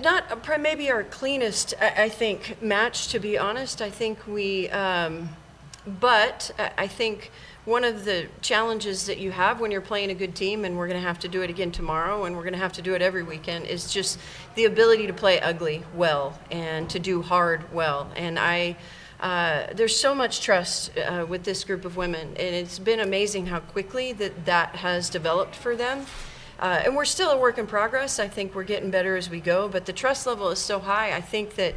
not maybe our cleanest, I think, match, to be honest. I think we, but I think one of the challenges that you have when you're playing a good team, and we're going to have to do it again tomorrow, and we're going to have to do it every weekend, is just the ability to play ugly well and to do hard well. And there's so much trust with this group of women, and it's been amazing how quickly that has developed for them. And we're still a work in progress. I think we're getting better as we go, but the trust level is so high. I think that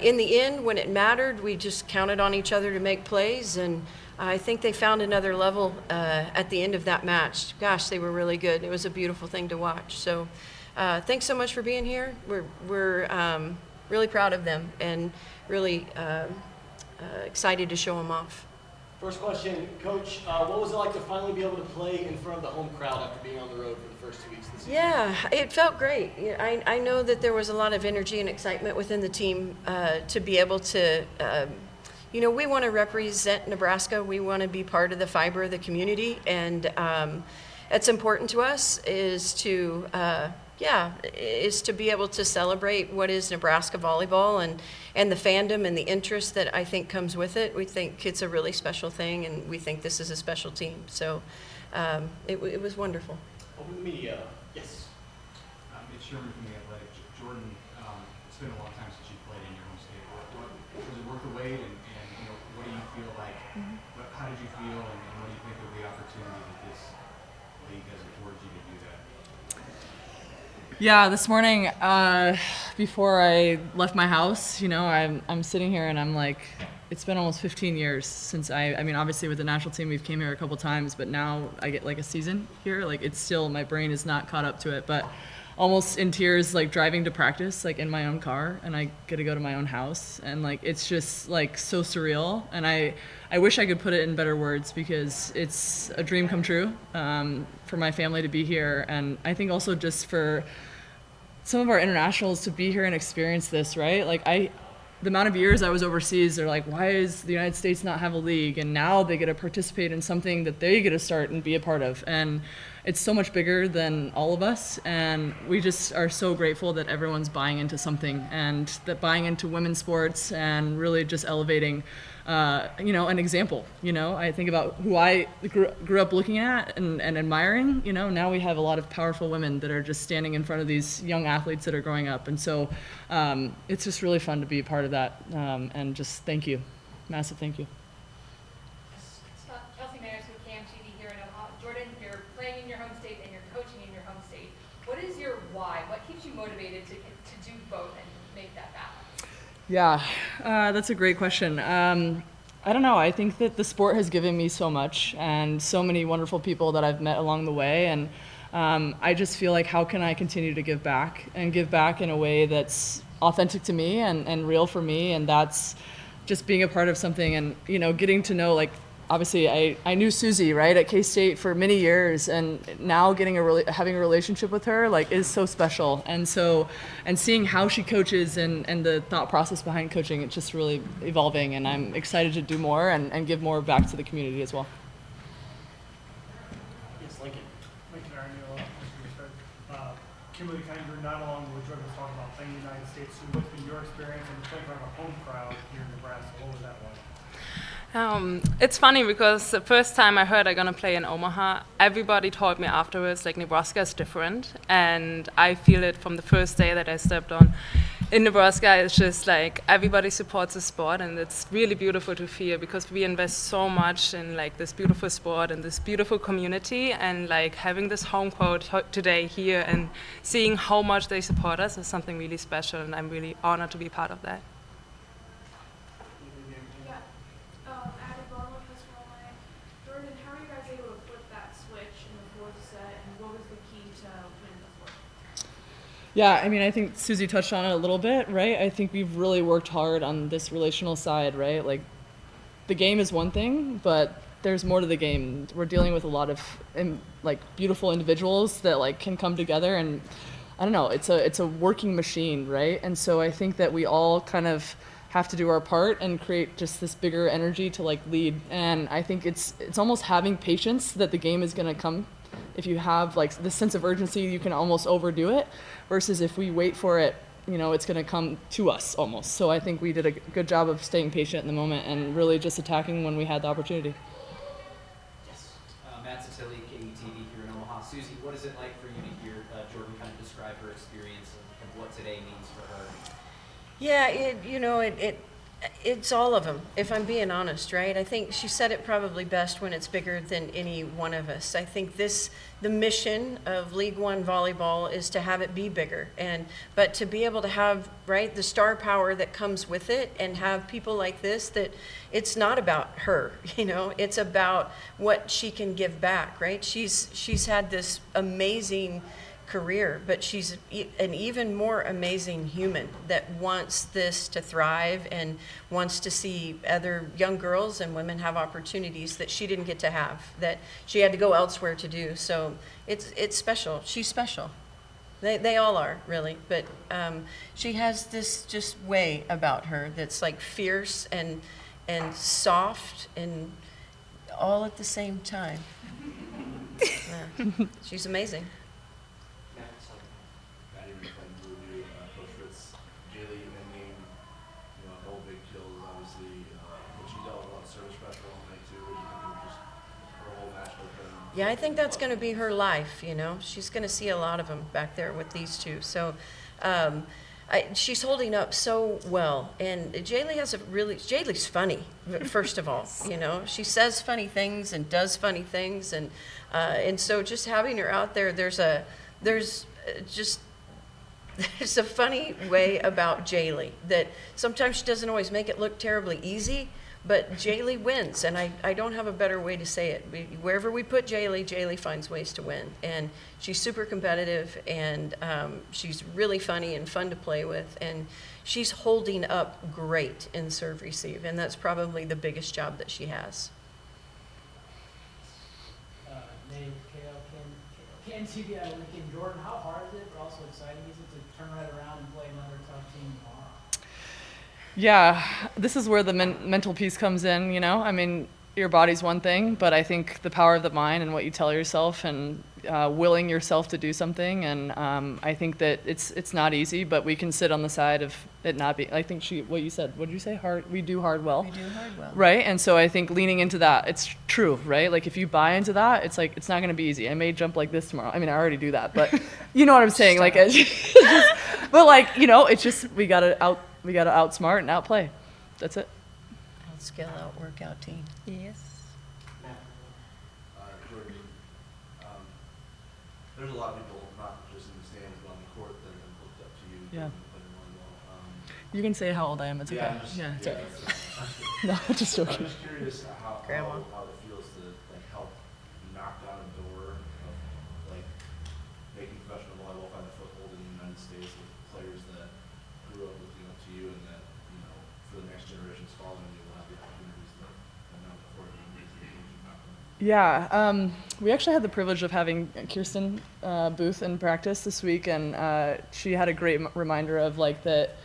in the end, when it mattered, we just counted on each other to make plays, and I think they found another level at the end of that match. Gosh, they were really good. It was a beautiful thing to watch. So thanks so much for being here. We're really proud of them and really excited to show them off. First question, Coach, what was it like to finally be able to play in front of the home crowd after being on the road for the first 2 weeks of the season? Yeah, it felt great. I know that there was a lot of energy and excitement within the team to be able to, we want to represent Nebraska. We want to be part of the fiber of the community, and it's important to us is to be able to celebrate what is Nebraska volleyball and the fandom and the interest that I think comes with it. We think it's a really special thing, and we think this is a special team. So it was wonderful. Over the media, yes. It's Sherman from the Athletic. Jordan, it's been a long time since you played in your home state. Was it worth the wait, and what do you feel like? How did you feel, and what do you think of the opportunity that this league has afforded you to do that? Yeah, this morning, before I left my house, I'm sitting here and I'm like, it's been almost 15 years since I mean, obviously with the national team, we've came here a couple times, but now I get like a season here. Like it's still, my brain is not caught up to it, but almost in tears, like driving to practice, like in my own car, and I get to go to my own house. And like, it's just like so surreal. And I wish I could put it in better words because it's a dream come true for my family to be here. And I think also just for some of our internationals to be here and experience this, right? Like the amount of years I was overseas, they're like, why does the United States not have a league? And now they get to participate in something that they get to start and be a part of. And it's so much bigger than all of us. And we just are so grateful that everyone's buying into something and that buying into women's sports and really just elevating, an example. I think about who I grew up looking at and admiring. Now we have a lot of powerful women that are just standing in front of these young athletes that are growing up. And so it's just really fun to be a part of that. And just thank you. Massive thank you. Here in Omaha. Jordan, you're playing in your home state and you're coaching in your home state. What is your why? What keeps you motivated to do both and make that balance? Yeah, that's a great question. I don't know. I think that the sport has given me so much and so many wonderful people that I've met along the way. And I just feel like how can I continue to give back in a way that's authentic to me and real for me. And that's just being a part of something and, getting to know, like, obviously, I knew Suzie, right, at K-State for many years, and now having a relationship with her, like, is so special. And seeing how she coaches and the thought process behind coaching, it's just really evolving, and I'm excited to do more and give more back to the community as well. Yes, Lincoln. Lincoln Arneal, Kimberly not long ago, Jordan was talking about playing in the United States. So what's been your experience in playing in front of a home crowd here in Nebraska? What was that like? It's funny because the first time I heard I'm gonna play in Omaha, everybody told me afterwards, like, Nebraska is different, and I feel it from the first day that I stepped on. In Nebraska, it's just like everybody supports the sport, and it's really beautiful to feel because we invest so much in like this beautiful sport and this beautiful community, and like having this home court today here and seeing how much they support us is something really special, and I'm really honored to be part of that. Jordan, how are you guys able to flip that switch in the fourth set, and what was the key to win the fourth? Yeah, I mean, I think Suzie touched on it a little bit, right? I think we've really worked hard on this relational side, right? Like, the game is one thing, but there's more to the game. We're dealing with a lot of beautiful individuals that like can come together, and I don't know, it's a working machine, right? And so I think that we all kind of have to do our part and create just this bigger energy to like lead. And I think it's almost having patience that the game is going to come. If you have like this sense of urgency, you can almost overdo it, versus if we wait for it it's going to come to us almost. So I think we did a good job of staying patient in the moment and really just attacking when we had the opportunity. Yes. Madison KETV here in Omaha. Suzie, what is it like for you to hear Jordan kind of describe her experience of what today means for her? Yeah, it's all of them, if I'm being honest, right? I think she said it probably best when it's bigger than any one of us. I think the mission of League One volleyball is to have it be bigger, but to be able to have, right, the star power that comes with it and have people like this, that it's not about her, it's about what she can give back, right? She's had this amazing career, but she's an even more amazing human that wants this to thrive and wants to see other young girls and women have opportunities that she didn't get to have, that she had to go elsewhere to do. So it's special. She's special. They all are, really, but she has this just way about her that's like fierce and soft and all at the same time. Yeah. She's amazing. Coach Fritz, Jaylee in that game, a couple big kills, obviously, but she dealt with a lot of service pressure all night too. What do you think of just her whole match with them? Yeah, I think that's going to be her life, She's going to see a lot of them back there with these two. So she's holding up so well. And Jaylee's funny, first of all, She says funny things and does funny things. And so just having her out there, there's a funny way about Jaylee that sometimes she doesn't always make it look terribly easy, but Jaylee wins, and I don't have a better way to say it. Wherever we put Jaylee finds ways to win, and she's super competitive, and she's really funny and fun to play with, and she's holding up great in serve receive, and that's probably the biggest job that she has. Nate, Ken TV, I Lincoln, Jordan, how hard is it, but also exciting is it to turn right around and play another tough team tomorrow? Yeah, this is where the mental piece comes in, I mean, your body's one thing, but I think the power of the mind and what you tell yourself and willing yourself to do something, and I think that it's not easy, but we can sit on the side of it not being, I think what you said, what did you say, hard, we do hard well. We do hard well. Right, and so I think leaning into that, it's true, right? Like if you buy into that, it's like, it's not gonna be easy. I may jump like this tomorrow. I mean, I already do that, but you know what I'm saying? Like, but like, it's just, we gotta outsmart and outplay. That's it. Outskill, outwork, out team. Yes. Jordan, there's a lot of people, not just in the stands, but on the court that have looked up to you. Yeah. Playing volleyball. You can say how old I am, it's okay. I'm just, It's okay. that's- No, just joking. I'm just curious how Grandma. it feels to help knock down a door of making professional volleyball find a foothold in the United States with players that grew up looking up to you, and that for the next generations following you will have the opportunities that now before you. Yeah, we actually had the privilege of having Kirsten Booth in practice this week, and she had a great reminder of that.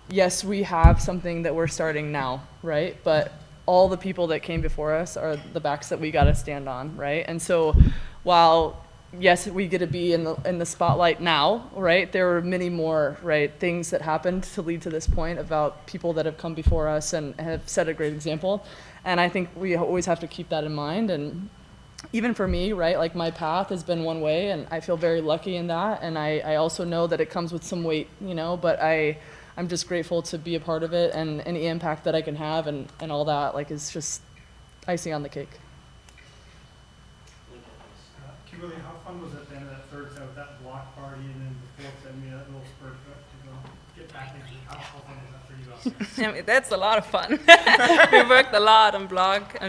Yes, we have something that we're starting now, right? But all the people that came before us are the backs that we got to stand on, right? And so, while yes, we get to be in the spotlight now, right? There were many more, right, things that happened to lead to this point about people that have come before us and have set a great example. And I think we always have to keep that in mind. And even for me, right, my path has been one way, and I feel very lucky in that. And I also know that it comes with some weight, but I'm just grateful to be a part of it, and any impact that I can have and all that, is just icing on the cake. Kimberly, how fun was it at the end of that third set with that block party and then the fourth set, that little spurt to go get back into it? How fun was that for you out there? I mean, that's a lot of fun. We worked a lot on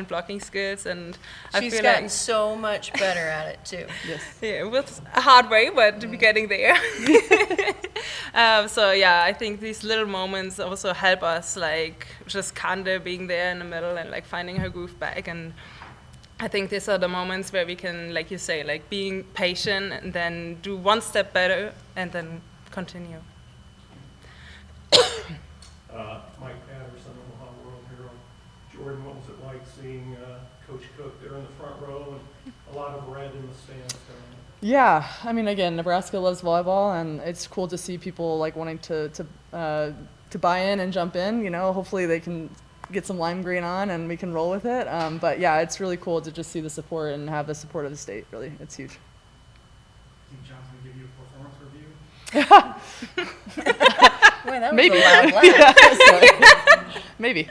blocking skills, and I She's feel gotten like so much better at it too. Yes. yeah, it was a hard way, but we're getting there. So yeah, I think these little moments also help us, just Kande being there in the middle and finding her groove back. And I think these are the moments where we can, like you say, being patient and then do one step better and then continue. Mike Patterson, Omaha World Hero. Jordan, what was it like seeing Coach Cook there in the front row and a lot of red in the stands going on? Yeah, I mean, again, Nebraska loves volleyball, and it's cool to see people like wanting to buy in and jump in. You know, hopefully they can get some lime green on and we can roll with it. But yeah, it's really cool to just see the support and have the support of the state. Really, it's huge. Think John's going to give you a performance review? Boy, that was Maybe. a loud laugh. Maybe.